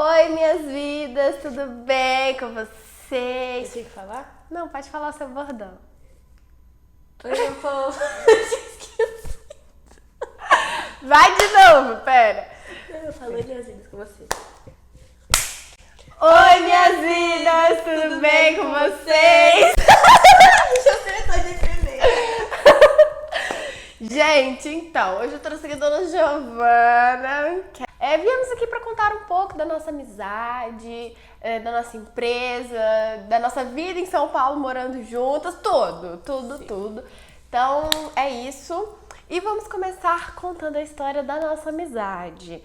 Oi, minhas vidas, tudo bem com vocês? Eu tinha que falar? Não, pode falar o seu bordão. Oi, meu povo. Vai de novo, pera. Eu falei minhas vidas com você. Oi, minhas vidas, tudo bem com vocês? Deixa eu tentar defender. Gente, então, hoje eu trouxe aqui a dona Giovana. Viemos aqui para contar um pouco da nossa amizade, da nossa empresa, da nossa vida em São Paulo, morando juntas, tudo. Então, é isso. E vamos começar contando a história da nossa amizade.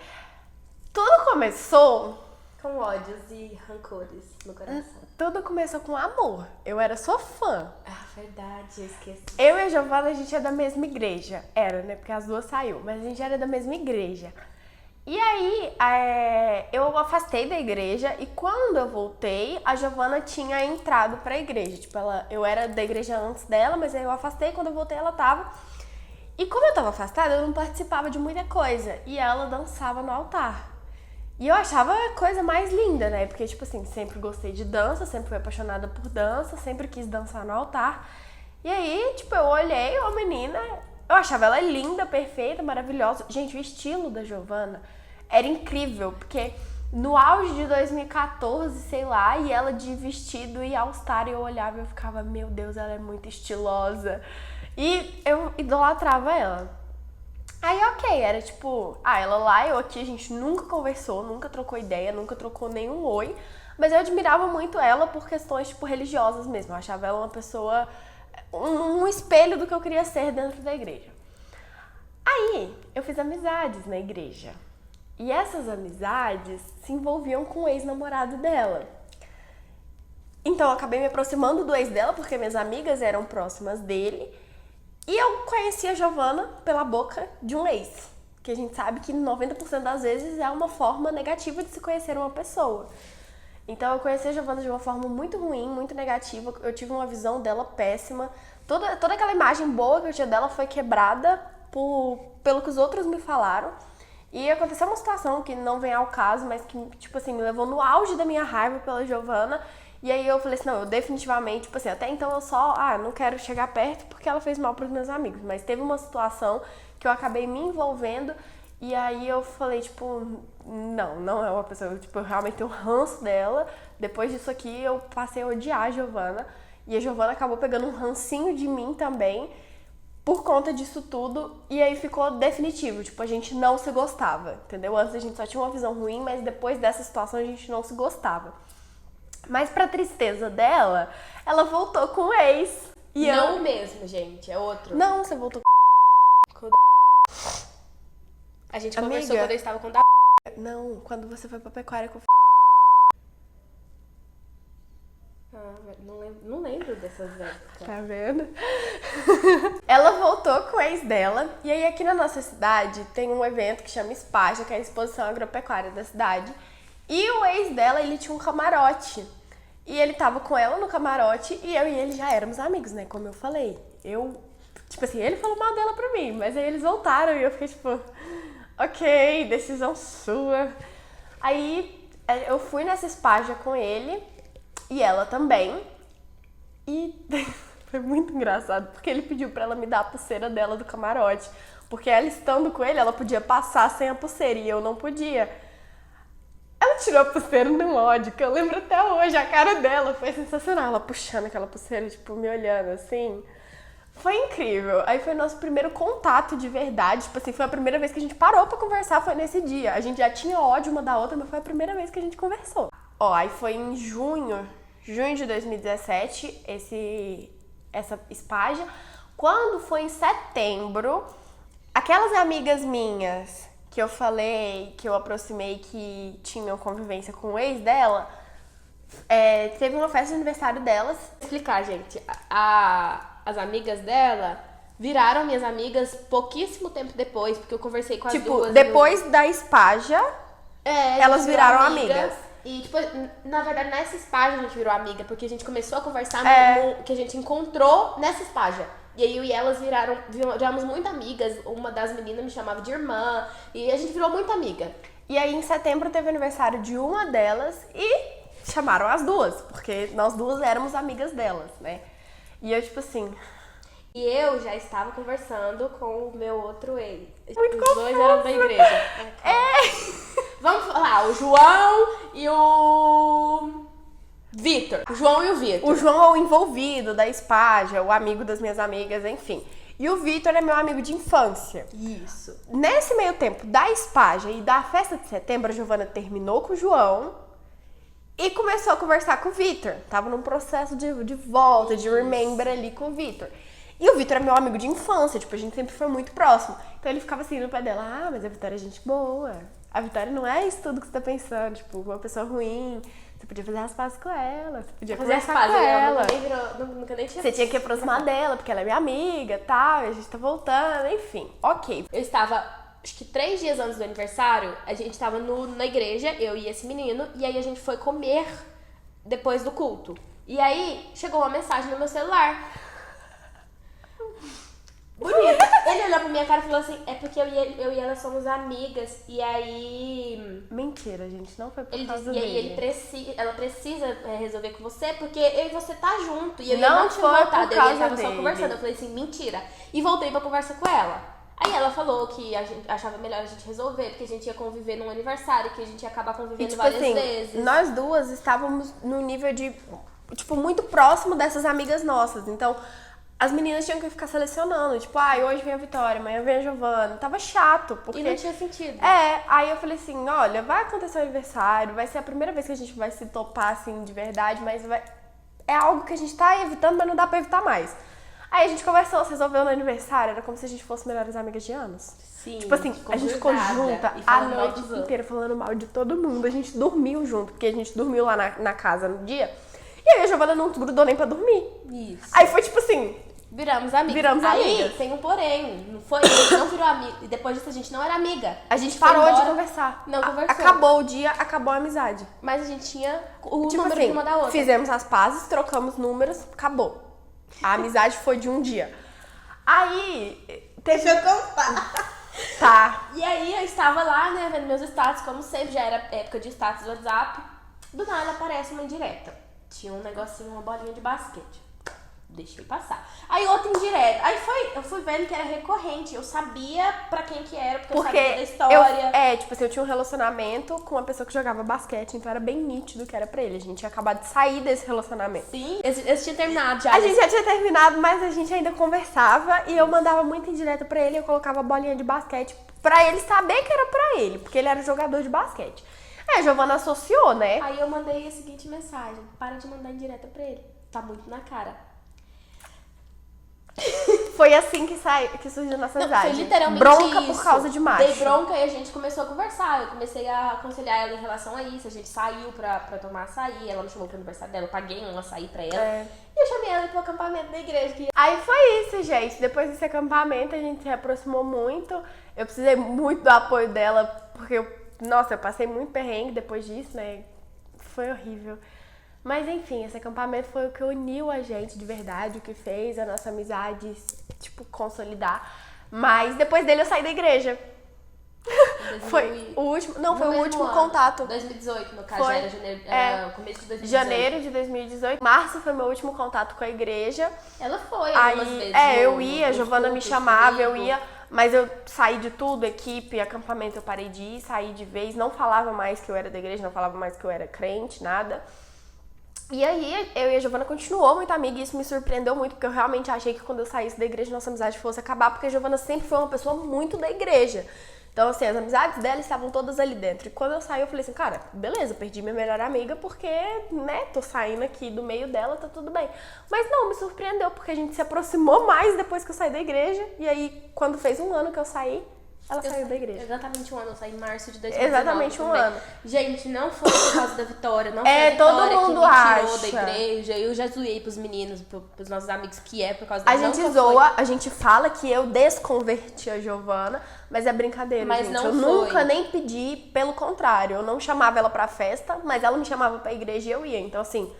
Tudo começou... Com ódios e rancores no coração. Tudo começou com amor. Eu era sua fã. Ah, verdade, eu esqueci. Eu e a Giovana, a gente é da mesma igreja. Era, né? Porque as duas saiu. Mas a gente era da mesma igreja. E aí, eu afastei da igreja. E quando eu voltei, a Giovana tinha entrado pra igreja. Tipo, eu era da igreja antes dela, mas aí eu afastei. Quando eu voltei, ela tava. E como eu tava afastada, eu não participava de muita coisa. E ela dançava no altar. E eu achava a coisa mais linda, né? Porque, tipo assim, sempre gostei de dança, sempre fui apaixonada por dança, sempre quis dançar no altar. E aí, tipo, eu olhei uma menina, eu achava ela linda, perfeita, maravilhosa. Gente, o estilo da Giovana era incrível, porque no auge de 2014, sei lá, e ela de vestido e all-star, eu olhava e eu ficava, meu Deus, ela é muito estilosa. E eu idolatrava ela. Aí, ok, era tipo, ela lá, eu aqui, a gente nunca conversou, nunca trocou ideia, nunca trocou nenhum oi, mas eu admirava muito ela por questões, tipo, religiosas mesmo. Eu achava ela uma pessoa, um espelho do que eu queria ser dentro da igreja. Aí, eu fiz amizades na igreja. E essas amizades se envolviam com o ex-namorado dela. Então, eu acabei me aproximando do ex dela, porque minhas amigas eram próximas dele. E eu conheci a Giovana pela boca de um ex, que a gente sabe que 90% das vezes é uma forma negativa de se conhecer uma pessoa. Então eu conheci a Giovana de uma forma muito ruim, muito negativa, eu tive uma visão dela péssima. Toda aquela imagem boa que eu tinha dela foi quebrada pelo que os outros me falaram. E aconteceu uma situação que não vem ao caso, mas que, tipo assim, me levou no auge da minha raiva pela Giovana. E aí eu falei assim, não, eu definitivamente, tipo assim, até então eu só, não quero chegar perto porque ela fez mal pros meus amigos. Mas teve uma situação que eu acabei me envolvendo e aí eu falei, tipo, não é uma pessoa, tipo, eu realmente tenho ranço dela. Depois disso aqui eu passei a odiar a Giovana e a Giovana acabou pegando um rancinho de mim também por conta disso tudo. E aí ficou definitivo, tipo, a gente não se gostava, entendeu? Antes a gente só tinha uma visão ruim, mas depois dessa situação a gente não se gostava. Mas pra tristeza dela, ela voltou com o ex. E não o mesmo, gente, é outro. Não, você voltou com A gente Amiga, conversou quando eu estava com Não, quando você foi pra pecuária com não lembro dessas épocas. Tá vendo? Ela voltou com o ex dela. E aí aqui na nossa cidade tem um evento que chama Espaja, que é a exposição agropecuária da cidade. E o ex dela, ele tinha um camarote. E ele tava com ela no camarote e eu e ele já éramos amigos, né? Como eu falei. Tipo assim, ele falou mal dela pra mim, mas aí eles voltaram e eu fiquei tipo, ok, decisão sua. Aí eu fui nessa Espaja com ele e ela também. E foi muito engraçado, porque ele pediu pra ela me dar a pulseira dela do camarote. Porque ela estando com ele, ela podia passar sem a pulseira e eu não podia. Ela tirou a pulseira num ódio, que eu lembro até hoje, a cara dela foi sensacional. Ela puxando aquela pulseira, tipo, me olhando assim. Foi incrível. Aí foi nosso primeiro contato de verdade. Tipo assim, foi a primeira vez que a gente parou pra conversar, foi nesse dia. A gente já tinha ódio uma da outra, mas foi a primeira vez que a gente conversou. Aí foi em junho de 2017, essa Espaja. Quando foi em setembro, aquelas amigas minhas que eu falei, que eu aproximei, que tinham convivência com o ex dela, teve uma festa de aniversário delas. Vou explicar, gente. As amigas dela viraram minhas amigas pouquíssimo tempo depois, porque eu conversei com as duas. Tipo, depois da Espaja, elas viraram amigas. E, tipo, na verdade, nessa Espaja a gente virou amiga, porque a gente começou a conversar que a gente encontrou nessa Espaja. E aí eu e elas viramos muito amigas. Uma das meninas me chamava de irmã. E a gente virou muito amiga. E aí, em setembro, teve aniversário de uma delas e chamaram as duas, porque nós duas éramos amigas delas, né? E eu, tipo assim... E eu já estava conversando com o meu outro ex. Muito Os dois eram da igreja. Vamos falar, o João e o Vitor. O João e o Vitor. O João é o envolvido da Espaja, o amigo das minhas amigas, enfim. E o Vitor é meu amigo de infância. Isso. Nesse meio tempo da Espaja e da festa de setembro, a Giovana terminou com o João e começou a conversar com o Vitor. Tava num processo de volta, de remember ali com o Vitor. E o Vitor é meu amigo de infância, tipo, a gente sempre foi muito próximo. Então ele ficava assim no pé dela, mas a Vitória é gente boa. A Vitória não é isso tudo que você tá pensando, tipo, uma pessoa ruim. Você podia fazer as pazes com ela, você podia conversar com ela. Nunca nem tinha Você tinha que aproximar dela, porque ela é minha amiga, tal, e a gente tá voltando, enfim, ok. Eu estava, acho que 3 dias antes do aniversário, a gente estava na igreja, eu e esse menino, e aí a gente foi comer depois do culto. E aí chegou uma mensagem no meu celular. Bonita. Ele olhou pra minha cara e falou assim, é porque eu e ela somos amigas, e aí... Mentira, gente, não foi por Ele causa disse, e dele. aí ela precisa resolver com você, porque eu e você tá junto. E eu Não não tinha foi voltado, por eu causa tava dele. só conversando. Eu falei assim, mentira. E voltei pra conversa com ela. Aí ela falou que a gente achava melhor a gente resolver, porque a gente ia conviver num aniversário, que a gente ia acabar convivendo E, tipo várias assim, vezes. nós duas estávamos no nível de, tipo, muito próximo dessas amigas nossas. Então, as meninas tinham que ficar selecionando. Tipo, hoje vem a Vitória, amanhã vem a Giovana. Tava chato, porque... E não tinha sentido. Aí eu falei assim, olha, vai acontecer o aniversário, vai ser a primeira vez que a gente vai se topar, assim, de verdade, mas é algo que a gente tá evitando, mas não dá pra evitar mais. Aí a gente conversou, se resolveu no aniversário, era como se a gente fosse melhores amigas de anos. Sim, Tipo assim, a gente ficou junta e a falando mal noite dos outros. inteira falando mal de todo mundo. A gente dormiu junto, porque a gente dormiu lá na casa no dia. E aí a Giovana não grudou nem pra dormir. Isso. Aí foi tipo assim... Viramos amigas. Viramos aí, amigas. tem um porém. Não foi, a gente não virou amiga. E depois disso a gente não era amiga. A gente foi parou de embora, conversar. Não conversou. Acabou o dia, acabou a amizade. Mas a gente tinha o Tipo número assim, de uma da outra. fizemos as pazes, trocamos números, acabou. A amizade foi de um dia. Aí, teve... Deixa eu contar. Tá. E aí eu estava lá, né, vendo meus status, como sempre, já era época de status do WhatsApp. Do nada aparece uma indireta. Tinha um negocinho, uma bolinha de basquete. Deixei passar. Aí outra indireta. Aí eu fui vendo que era recorrente. Eu sabia pra quem que era, porque eu sabia da história. tipo assim, eu tinha um relacionamento com uma pessoa que jogava basquete, então era bem nítido que era pra ele. A gente tinha acabado de sair desse relacionamento. Sim, eles tinham terminado já. A gente já tinha terminado, mas a gente ainda conversava e eu mandava muita indireta pra ele, eu colocava a bolinha de basquete pra ele saber que era pra ele, porque ele era jogador de basquete. Aí a Giovana associou, né? Aí eu mandei a seguinte mensagem: para de mandar indireta pra ele. Tá muito na cara. Foi assim que surgiu nossa Não, amizade. foi literalmente bronca isso. por causa de macho. Dei bronca e a gente começou a conversar. Eu comecei a aconselhar ela em relação a isso. A gente saiu pra tomar açaí. Ela me chamou pro aniversário dela. Eu paguei um açaí pra ela. E eu chamei ela pro acampamento da igreja. Aí foi isso, gente. Depois desse acampamento, a gente se aproximou muito. Eu precisei muito do apoio dela, porque eu passei muito perrengue depois disso, né? Foi horrível. Mas enfim, esse acampamento foi o que uniu a gente de verdade, o que fez a nossa amizade, tipo, consolidar. Mas depois dele eu saí da igreja. Foi o último, não, foi o último contato. 2018, no caso, Foi. era janeiro, começo de 2018. Janeiro de 2018. Março foi meu último contato com a igreja. Ela foi algumas Aí, vezes. eu ia, a Giovana me chamava, eu ia, mas eu saí de tudo, equipe, acampamento, eu parei de ir, saí de vez, não falava mais que eu era da igreja, não falava mais que eu era crente, nada. E aí, eu e a Giovana continuou muito amiga e isso me surpreendeu muito, porque eu realmente achei que quando eu saísse da igreja, nossa amizade fosse acabar, porque a Giovana sempre foi uma pessoa muito da igreja. Então, assim, as amizades dela estavam todas ali dentro. E quando eu saí, eu falei assim, cara, beleza, perdi minha melhor amiga porque, né, tô saindo aqui do meio dela, tá tudo bem. Mas não, me surpreendeu, porque a gente se aproximou mais depois que eu saí da igreja. E aí, quando fez um ano que eu saí, ela saiu da igreja. Exatamente um ano, eu saí em março de 2019. Exatamente um também. ano. Gente, não foi por causa da Vitória, não foi a Vitória todo mundo que me tirou acha. da igreja. Eu já zoei pros meninos, pros nossos amigos, que é por causa da A gente zoa, a gente fala que eu desconverti a Giovana, mas é brincadeira, Mas gente. não Eu foi. nunca nem pedi, pelo contrário. Eu não chamava ela pra festa, mas ela me chamava pra igreja e eu ia. Então, assim,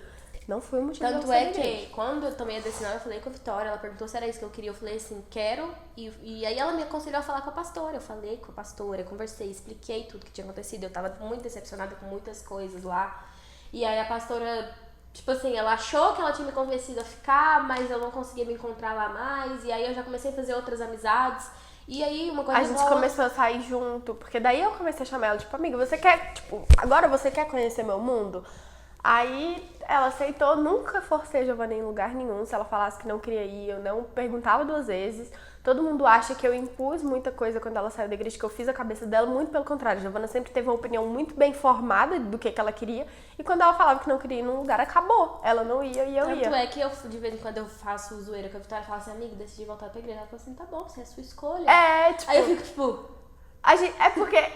Não foi o motivo Tanto dela é sair da igreja. que quando eu tomei a decisão, eu falei com a Vitória, ela perguntou se era isso que eu queria, eu falei assim, quero, e aí ela me aconselhou a falar com a pastora, eu falei com a pastora, eu conversei, expliquei tudo que tinha acontecido, eu tava muito decepcionada com muitas coisas lá, e aí a pastora, tipo assim, ela achou que ela tinha me convencido a ficar, mas eu não conseguia me encontrar lá mais, e aí eu já comecei a fazer outras amizades, e aí uma coisa... A gente começou a sair junto, porque daí eu comecei a chamar ela, tipo, amiga, você quer, tipo, agora você quer conhecer meu mundo? Aí ela aceitou, nunca forcei a Giovana em lugar nenhum. Se ela falasse que não queria ir, eu não perguntava 2 vezes. Todo mundo acha que eu impus muita coisa quando ela saiu da igreja, que eu fiz a cabeça dela, muito pelo contrário. A Giovana sempre teve uma opinião muito bem formada do que ela queria. E quando ela falava que não queria ir num lugar, acabou. Ela não ia e eu ia. Tanto é que eu, de vez em quando, eu faço zoeira com a Vitória e falo assim, amiga, decidi voltar pra igreja. Ela falou assim, tá bom, você é a sua escolha. Tipo... Aí eu fico, tipo... É porque,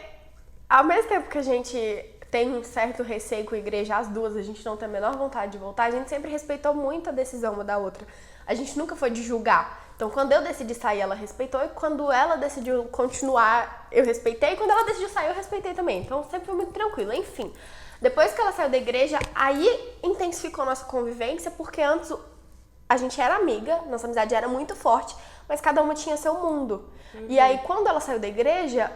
ao mesmo tempo que a gente tem um certo receio com a igreja, as duas, a gente não tem a menor vontade de voltar, a gente sempre respeitou muito a decisão uma da outra. A gente nunca foi de julgar. Então, quando eu decidi sair, ela respeitou, e quando ela decidiu continuar, eu respeitei, e quando ela decidiu sair, eu respeitei também. Então, sempre foi muito tranquilo. Enfim, depois que ela saiu da igreja, aí intensificou nossa convivência, porque antes a gente era amiga, nossa amizade era muito forte, mas cada uma tinha seu mundo. E aí, quando ela saiu da igreja,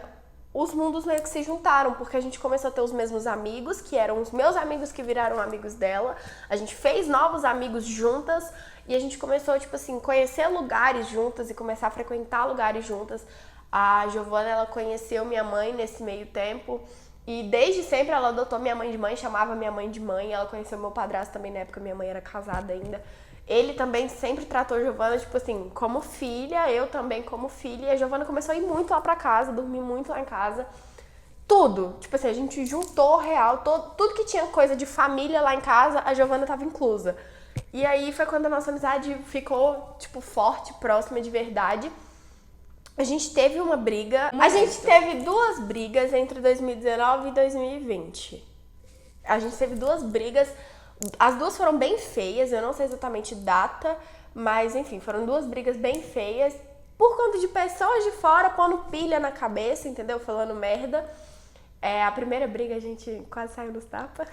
os mundos meio que se juntaram, porque a gente começou a ter os mesmos amigos, que eram os meus amigos que viraram amigos dela. A gente fez novos amigos juntas e a gente começou, tipo assim, conhecer lugares juntas e começar a frequentar lugares juntas. A Giovana, ela conheceu minha mãe nesse meio tempo e desde sempre ela adotou minha mãe de mãe, chamava minha mãe de mãe. Ela conheceu meu padrasto também, na época minha mãe era casada ainda. Ele também sempre tratou a Giovana, tipo assim, como filha, eu também como filha. E a Giovana começou a ir muito lá pra casa, dormir muito lá em casa. Tudo. Tipo assim, a gente juntou real, tudo que tinha coisa de família lá em casa, a Giovana tava inclusa. E aí foi quando a nossa amizade ficou, tipo, forte, próxima de verdade. A gente teve uma briga. A gente teve 2 brigas entre 2019 e 2020. A gente teve 2 brigas. As 2 foram bem feias, eu não sei exatamente data, mas enfim, foram 2 brigas bem feias, por conta de pessoas de fora pondo pilha na cabeça, entendeu? Falando merda. A primeira briga a gente quase saiu nos tapas,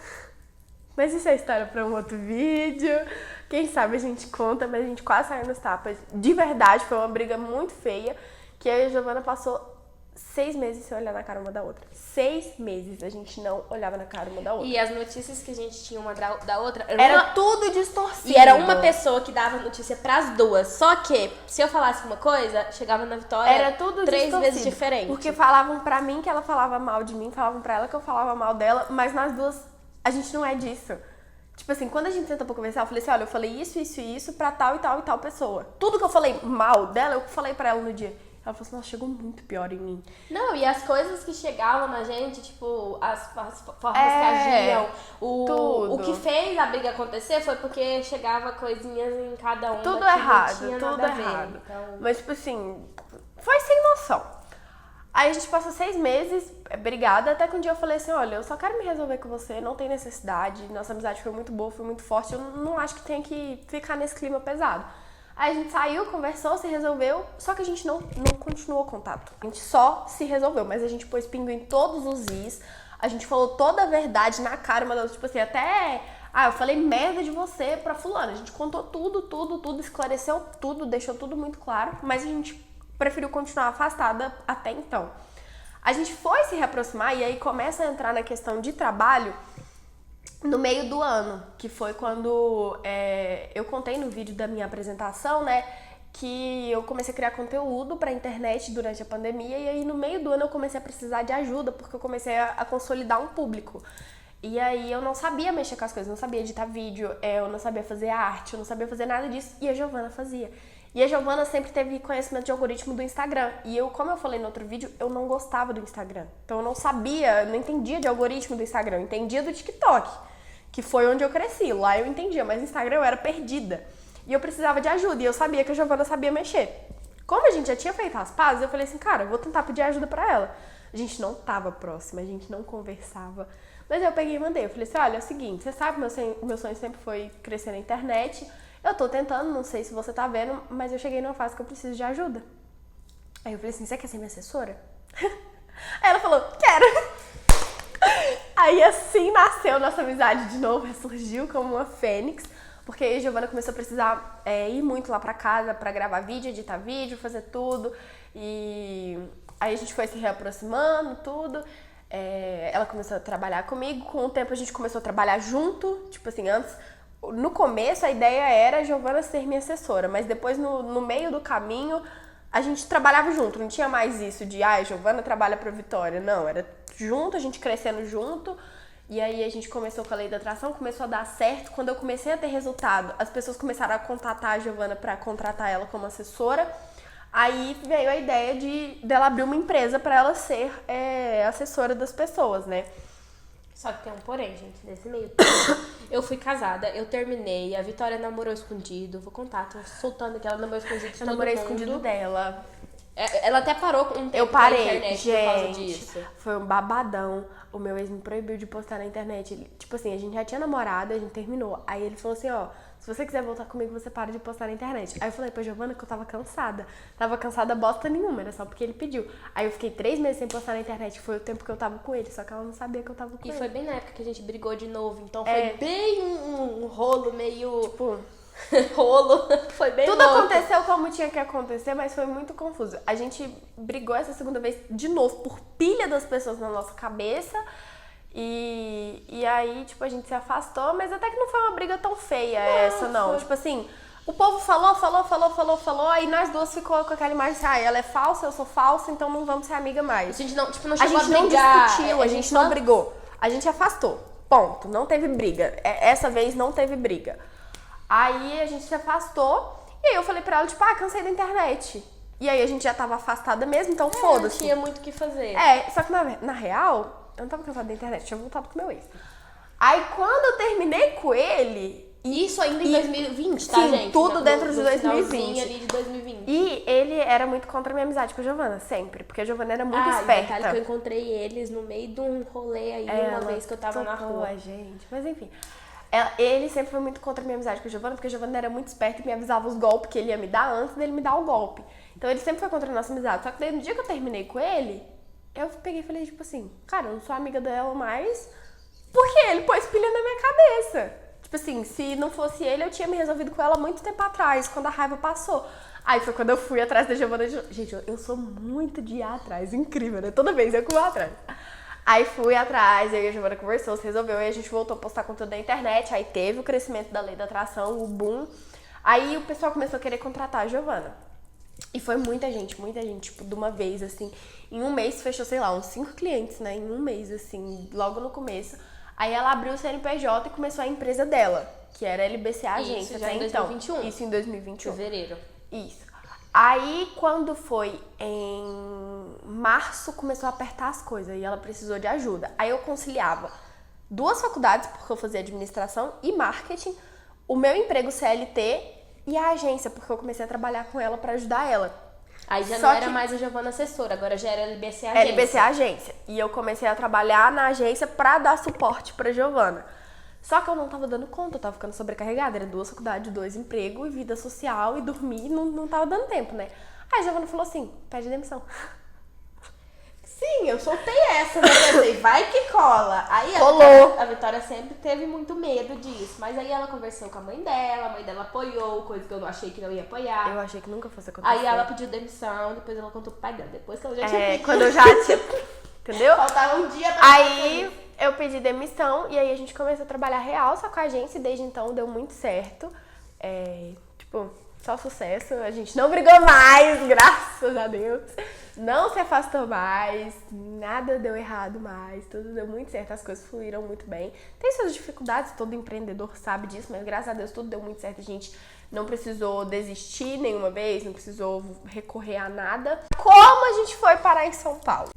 mas isso é história pra um outro vídeo, quem sabe a gente conta, mas a gente quase saiu nos tapas. De verdade, foi uma briga muito feia, que eu e a Giovana passou 6 meses sem olhar na cara uma da outra. 6 meses a gente não olhava na cara uma da outra. E as notícias que a gente tinha uma da outra... Era tudo distorcido. E era uma pessoa que dava notícia pras 2. Só que, se eu falasse uma coisa, chegava na Vitória era tudo 3 distorcido, vezes diferente. Porque falavam pra mim que ela falava mal de mim, falavam pra ela que eu falava mal dela, mas nas 2 a gente não é disso. Tipo assim, quando a gente sentou pra conversar, eu falei assim, olha, eu falei isso, isso e isso pra tal e tal e tal pessoa. Tudo que eu falei mal dela, eu falei pra ela no dia. Ela falou assim, nossa, chegou muito pior em mim. Não, e as coisas que chegavam na gente, tipo, as formas que agiam, o que fez a briga acontecer foi porque chegava coisinhas em cada uma tudo que errado, não tinha tudo nada a ver. errado. Então... Mas, tipo assim, foi sem noção. Aí a gente passou 6 meses brigada, até que um dia eu falei assim, olha, eu só quero me resolver com você, não tem necessidade, nossa amizade foi muito boa, foi muito forte, eu não acho que tenha que ficar nesse clima pesado. Aí a gente saiu, conversou, se resolveu, só que a gente não continuou o contato. A gente só se resolveu, mas a gente pôs pingo em todos os is, a gente falou toda a verdade na cara, mas tipo assim, até... eu falei merda de você pra fulano. A gente contou tudo, esclareceu tudo, deixou tudo muito claro, mas a gente preferiu continuar afastada até então. A gente foi se reaproximar e aí começa a entrar na questão de trabalho no meio do ano, que foi quando eu contei no vídeo da minha apresentação, né, que eu comecei a criar conteúdo pra internet durante a pandemia e aí no meio do ano eu comecei a precisar de ajuda, porque eu comecei a consolidar um público. E aí eu não sabia mexer com as coisas, não sabia editar vídeo, eu não sabia fazer arte, eu não sabia fazer nada disso, e a Giovana fazia. E a Giovana sempre teve conhecimento de algoritmo do Instagram. E eu, como eu falei no outro vídeo, eu não gostava do Instagram. Então eu não sabia, não entendia de algoritmo do Instagram, eu entendia do TikTok, que foi onde eu cresci. Lá eu entendia, mas no Instagram eu era perdida. E eu precisava de ajuda, e eu sabia que a Giovana sabia mexer. Como a gente já tinha feito as pazes, eu falei assim, cara, eu vou tentar pedir ajuda pra ela. A gente não tava próxima, a gente não conversava. Mas eu peguei e mandei, eu falei assim, olha, é o seguinte, você sabe, meu sonho sempre foi crescer na internet. Eu tô tentando, não sei se você tá vendo, mas eu cheguei numa fase que eu preciso de ajuda. Aí eu falei assim, você quer ser minha assessora? Aí ela falou, quero. Aí assim nasceu nossa amizade de novo, ressurgiu como uma fênix, porque aí a Giovana começou a precisar ir muito lá pra casa pra gravar vídeo, editar vídeo, fazer tudo. E aí a gente foi se reaproximando, tudo. Ela começou a trabalhar comigo, com o tempo a gente começou a trabalhar junto, tipo assim, antes... No começo a ideia era a Giovana ser minha assessora, mas depois no meio do caminho a gente trabalhava junto, não tinha mais isso de a Giovana trabalha pra Vitória, não, era junto, a gente crescendo junto, e aí a gente começou com a lei da atração, começou a dar certo. Quando eu comecei a ter resultado, as pessoas começaram a contatar a Giovana pra contratar ela como assessora, aí veio a ideia dela abrir uma empresa pra ela ser assessora das pessoas, né? Só que tem um porém, gente, nesse meio tempo. Eu fui casada, eu terminei, a Vitória namorou escondido. Vou contar, tô soltando que ela namorou escondido de todo mundo. Eu namorei escondido dela. Ela até parou um tempo Eu parei, na internet gente, por causa disso. Foi um babadão. O meu ex me proibiu de postar na internet. Tipo assim, a gente já tinha namorado, a gente terminou. Aí ele falou assim, ó, se você quiser voltar comigo, você para de postar na internet. Aí eu falei pra Giovana que eu tava cansada. Tava cansada bosta nenhuma, era só porque ele pediu. Aí eu fiquei 3 meses sem postar na internet, foi o tempo que eu tava com ele, só que ela não sabia que eu tava com ele. E foi bem na época que a gente brigou de novo, então foi bem um rolo meio... Tipo... rolo, foi bem Tudo louco. aconteceu como tinha que acontecer, mas foi muito confuso. A gente brigou essa segunda vez de novo por pilha das pessoas na nossa cabeça. E aí, tipo, a gente se afastou, mas até que não foi uma briga tão feia essa, não. Tipo assim, o povo falou, aí nós duas ficou com aquela imagem assim, ela é falsa, eu sou falsa, então não vamos ser amiga mais. A gente não, tipo, não A chegou gente a não brigar. discutiu, a gente não brigou. A gente afastou. Ponto. Não teve briga. Essa vez não teve briga. Aí a gente se afastou e aí eu falei pra ela, tipo, cansei da internet. E aí a gente já tava afastada mesmo, então foda-se. Não tinha muito o que fazer. Só que na real, eu não tava cansada da internet, eu tinha voltado com meu ex. Aí quando eu terminei com ele... Isso ainda em 2020, tá, sim, gente? tudo dentro de finalzinho 2020. ali de 2020. E ele era muito contra a minha amizade com a Giovana, sempre. Porque a Giovana era muito E esperta. detalhe que eu encontrei eles no meio de um rolê aí, uma vez que eu tava na tocou rua. a gente. Mas enfim, ele sempre foi muito contra a minha amizade com a Giovana, porque a Giovana era muito esperta e me avisava os golpes que ele ia me dar antes dele me dar o golpe. Então ele sempre foi contra a nossa amizade. Só que daí no dia que eu terminei com ele, eu peguei e falei, tipo assim, cara, eu não sou amiga dela mais, porque ele pôs pilha na minha cabeça. Tipo assim, se não fosse ele, eu tinha me resolvido com ela muito tempo atrás, quando a raiva passou. Aí foi quando eu fui atrás da Giovana. Gente, eu sou muito de ir atrás, incrível, né? Toda vez eu vou atrás. Aí fui atrás, aí a Giovana conversou, se resolveu, aí a gente voltou a postar conteúdo na internet, aí teve o crescimento da lei da atração, o boom. Aí o pessoal começou a querer contratar a Giovana. E foi muita gente, tipo, de uma vez, assim. Em um mês fechou, sei lá, uns 5 clientes, né? Em um mês, assim, logo no começo. Aí ela abriu o CNPJ e começou a empresa dela, que era a LBCA Agência, Isso já até em 2021. então. Isso em 2021. Fevereiro. Isso. Aí, quando foi em março, começou a apertar as coisas e ela precisou de ajuda. Aí eu conciliava 2 faculdades, porque eu fazia administração e marketing, o meu emprego CLT e a agência, porque eu comecei a trabalhar com ela pra ajudar ela. Aí já Só não era que- mais a Giovana assessora, agora já era a LBC Agência. LBCA Agência. E eu comecei a trabalhar na agência pra dar suporte pra Giovana. Só que eu não tava dando conta, eu tava ficando sobrecarregada. Era 2 faculdades, 2 empregos e vida social e dormir, não tava dando tempo, né? Aí a Giovana falou assim, pede demissão. Sim, eu soltei essa, né? Pensei, vai que cola. Aí Colou. a Vitória sempre teve muito medo disso. Mas aí ela conversou com a mãe dela apoiou, coisa que eu achei que não ia apoiar. Eu achei que nunca fosse acontecer. Aí ela pediu demissão, depois ela contou pro pai dela. Depois que ela já tinha pedido. Quando eu já tinha... Entendeu? Faltava um dia pra Aí eu pedi demissão e aí a gente começou a trabalhar real, só com a agência e desde então deu muito certo. Tipo, só sucesso. A gente não brigou mais, graças a Deus. Não se afastou mais, nada deu errado mais, tudo deu muito certo, as coisas fluíram muito bem. Tem suas dificuldades, todo empreendedor sabe disso, mas graças a Deus tudo deu muito certo. A gente não precisou desistir nenhuma vez, não precisou recorrer a nada. Como a gente foi parar em São Paulo?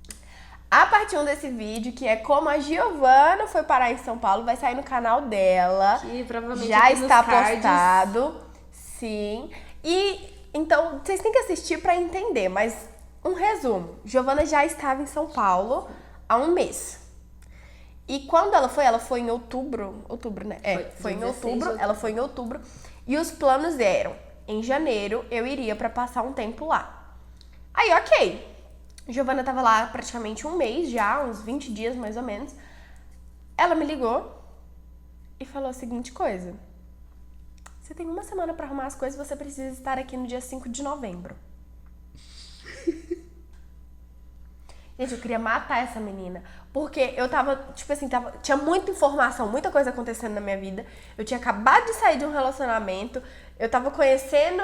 A partir desse vídeo, que é como a Giovana foi parar em São Paulo, vai sair no canal dela. Que provavelmente já aqui nos está cards. postado. Sim. E então vocês têm que assistir pra entender, mas um resumo. Giovana já estava em São Paulo há um mês. E quando ela foi em outubro, né? Foi em 16 de outubro, ela foi em outubro. E os planos eram, em janeiro eu iria pra passar um tempo lá. Aí, ok. Giovana tava lá praticamente um mês já, uns 20 dias mais ou menos. Ela me ligou e falou a seguinte coisa. Você tem uma semana pra arrumar as coisas, você precisa estar aqui no dia 5 de novembro. Gente, eu queria matar essa menina. Porque eu tava, tipo assim, tinha muita informação, muita coisa acontecendo na minha vida. Eu tinha acabado de sair de um relacionamento. Eu tava conhecendo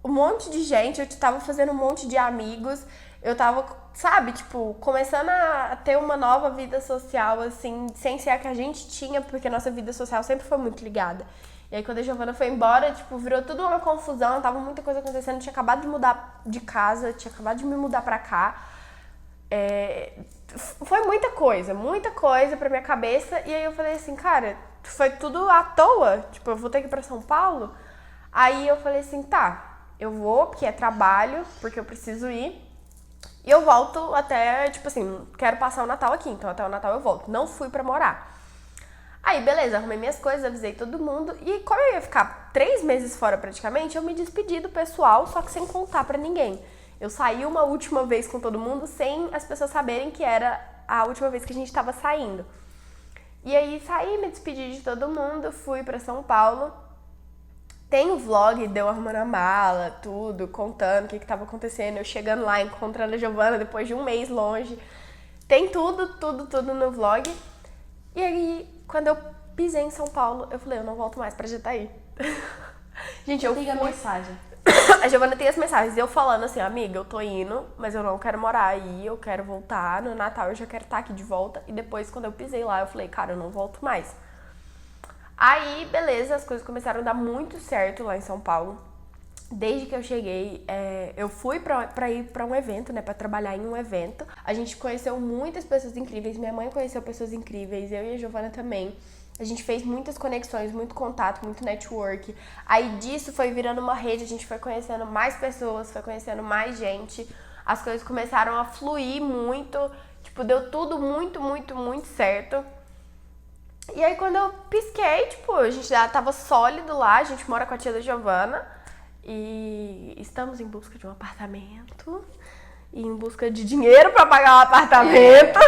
um monte de gente. Eu tava fazendo um monte de amigos. Eu tava, sabe, tipo, começando a ter uma nova vida social, assim, sem ser a que a gente tinha, porque a nossa vida social sempre foi muito ligada. E aí quando a Giovana foi embora, tipo, virou tudo uma confusão. Tava muita coisa acontecendo. Eu tinha acabado de mudar de casa, tinha acabado de me mudar pra cá. Foi muita coisa pra minha cabeça. E aí eu falei assim, cara, foi tudo à toa. Tipo, eu vou ter que ir pra São Paulo. Aí eu falei assim, tá, eu vou, porque é trabalho, porque eu preciso ir. E eu volto até, tipo assim, quero passar o Natal aqui, então até o Natal eu volto. Não fui pra morar. Aí, beleza, arrumei minhas coisas, avisei todo mundo. E como eu ia ficar 3 meses fora praticamente, eu me despedi do pessoal, só que sem contar pra ninguém. Eu saí uma última vez com todo mundo sem as pessoas saberem que era a última vez que a gente tava saindo. E aí saí, me despedi de todo mundo, fui pra São Paulo. Tem o vlog de eu arrumando a mala, tudo, contando o que tava acontecendo. Eu chegando lá, encontrando a Giovana depois de um mês longe. Tem tudo no vlog. E aí, quando eu pisei em São Paulo, eu falei, eu não volto mais pra Jataí. Gente, eu Liga fui... a mensagem. A Giovana tem as mensagens, eu falando assim, amiga, eu tô indo, mas eu não quero morar aí, eu quero voltar, no Natal eu já quero estar aqui de volta. E depois, quando eu pisei lá, eu falei, cara, eu não volto mais. Aí, beleza, as coisas começaram a dar muito certo lá em São Paulo. Desde que eu cheguei, eu fui pra ir pra um evento, né, pra trabalhar em um evento. A gente conheceu muitas pessoas incríveis, minha mãe conheceu pessoas incríveis, eu e a Giovana também. A gente fez muitas conexões, muito contato, muito network. Aí disso foi virando uma rede, a gente foi conhecendo mais pessoas, foi conhecendo mais gente. As coisas começaram a fluir muito, tipo, deu tudo muito certo. E aí quando eu pisquei, tipo, a gente já tava sólido lá, a gente mora com a tia da Giovana. E estamos em busca de um apartamento. E em busca de dinheiro pra pagar o apartamento.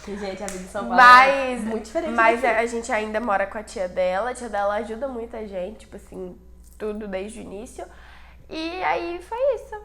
Gente, a vida de São Paulo mas, é muito diferente. Mas a gente ainda mora com a tia dela ajuda muita gente, tipo assim, tudo desde o início. E aí foi isso.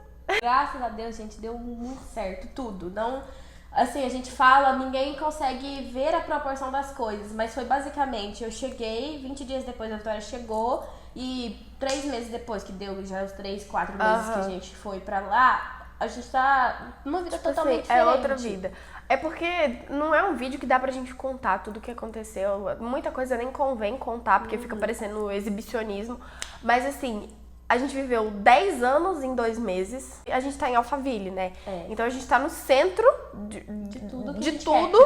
Graças a Deus, gente, deu muito certo, tudo. Não, assim, a gente fala, ninguém consegue ver a proporção das coisas, mas foi basicamente, eu cheguei, 20 dias depois a Vitória chegou, e 3 meses depois, que deu já os 3, 4 meses que a gente foi pra lá, a gente tá numa vida totalmente diferente. É outra vida. É porque não é um vídeo que dá pra gente contar tudo o que aconteceu. Muita coisa nem convém contar, porque fica parecendo exibicionismo. Mas assim, a gente viveu 10 anos em 2 meses. E a gente tá em Alphaville, né? Então a gente tá no centro de tudo.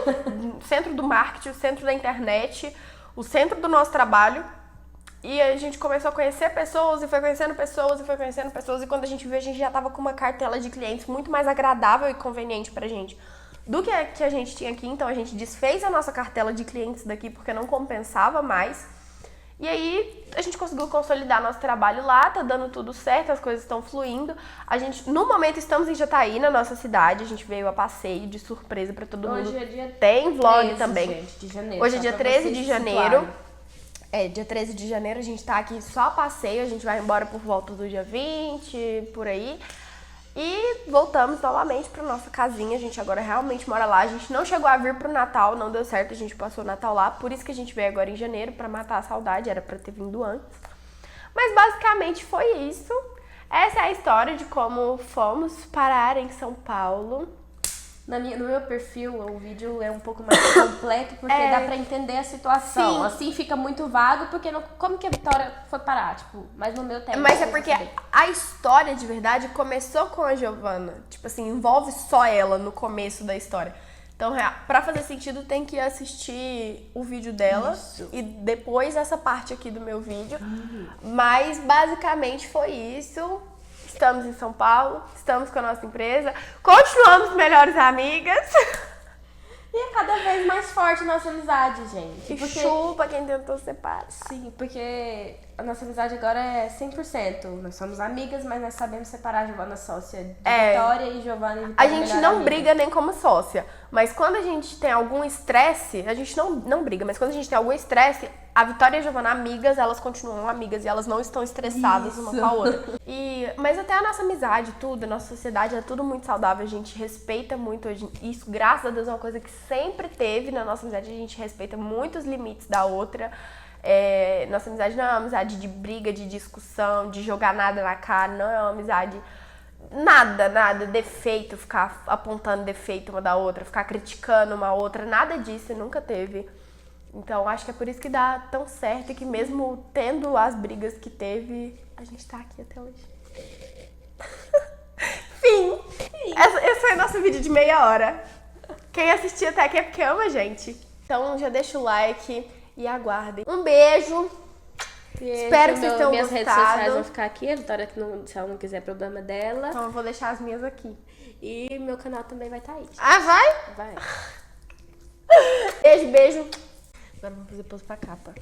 Centro do marketing, o centro da internet, o centro do nosso trabalho. E a gente começou a conhecer pessoas e foi conhecendo pessoas e foi conhecendo pessoas. E quando a gente viu, a gente já tava com uma cartela de clientes muito mais agradável e conveniente pra gente do que a gente tinha aqui. Então a gente desfez a nossa cartela de clientes daqui porque não compensava mais. E aí a gente conseguiu consolidar nosso trabalho lá, tá dando tudo certo, as coisas estão fluindo. A gente, no momento, estamos em Jataí, na nossa cidade. A gente veio a passeio de surpresa pra todo mundo. Hoje é dia Tem vlog 13, também. Gente, de janeiro, hoje é dia 13 de janeiro. Dia 13 de janeiro a gente tá aqui só a passeio. A gente vai embora por volta do dia 20, por aí. E voltamos novamente pra nossa casinha. A gente agora realmente mora lá. A gente não chegou a vir pro Natal, não deu certo. A gente passou o Natal lá. Por isso que a gente veio agora em janeiro, pra matar a saudade. Era pra ter vindo antes. Mas basicamente foi isso. Essa é a história de como fomos parar em São Paulo. No meu perfil, o vídeo é um pouco mais completo, porque dá pra entender a situação. Sim. Assim fica muito vago, porque como que a Vitória foi parar? Tipo, mas no meu tempo. Mas é porque a história de verdade começou com a Giovana. Tipo assim, envolve só ela no começo da história. Então, pra fazer sentido, tem que assistir o vídeo dela. Isso. E depois essa parte aqui do meu vídeo. Mas basicamente foi isso. Estamos em São Paulo, estamos com a nossa empresa, continuamos melhores amigas. E é cada vez mais forte a nossa amizade, gente. E chupa quem tentou separar. Sim, porque a nossa amizade agora é 100%. Nós somos amigas, mas nós sabemos separar a Giovana sócia de Vitória e Giovana e Vitória. A gente não briga nem como sócia, mas quando a gente tem algum estresse, a gente não briga, mas quando a gente tem algum estresse, a Vitória e a Giovana, amigas, elas continuam amigas e elas não estão estressadas uma com a outra. Mas até a nossa amizade, tudo, a nossa sociedade é tudo muito saudável, a gente respeita muito, isso graças a Deus é uma coisa que sempre teve na nossa amizade, a gente respeita muito os limites da outra. Nossa amizade não é uma amizade de briga, de discussão, de jogar nada na cara, não é uma amizade nada, defeito, ficar apontando defeito uma da outra, ficar criticando uma outra, nada disso, nunca teve. Então acho que é por isso que dá tão certo e que mesmo tendo as brigas que teve, a gente tá aqui até hoje. Fim! Esse foi o nosso vídeo de meia hora. Quem assistiu até aqui é porque ama a gente. Então já deixa o like e aguardem. Um beijo! Espero que vocês tenham minhas gostado. Redes sociais vão ficar aqui, a Vitória, se ela não quiser, problema dela. Então eu vou deixar as minhas aqui. E meu canal também vai estar aí. Ah, vai? Vai. Beijo. Agora vamos fazer pose pra capa.